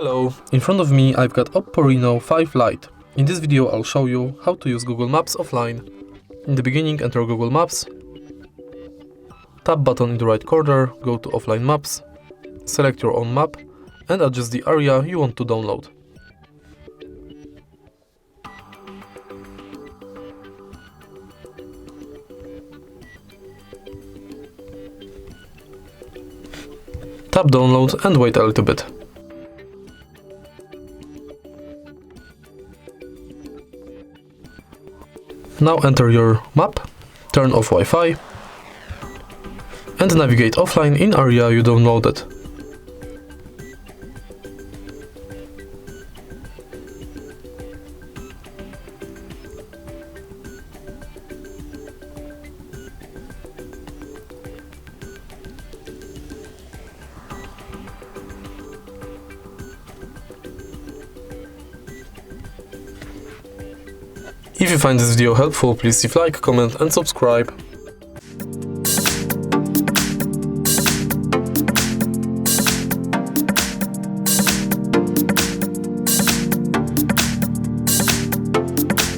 Hello, in front of me I've got OPPO Reno 5 Lite. In this video I'll show you how to use Google Maps offline. In the beginning enter Google Maps, tap button in the right corner, go to offline maps, select your own map and adjust the area you want to download. Tap download and wait a little bit. Now enter your map, turn off Wi-Fi and navigate offline in area you downloaded. If you find this video helpful, please leave like, comment and subscribe.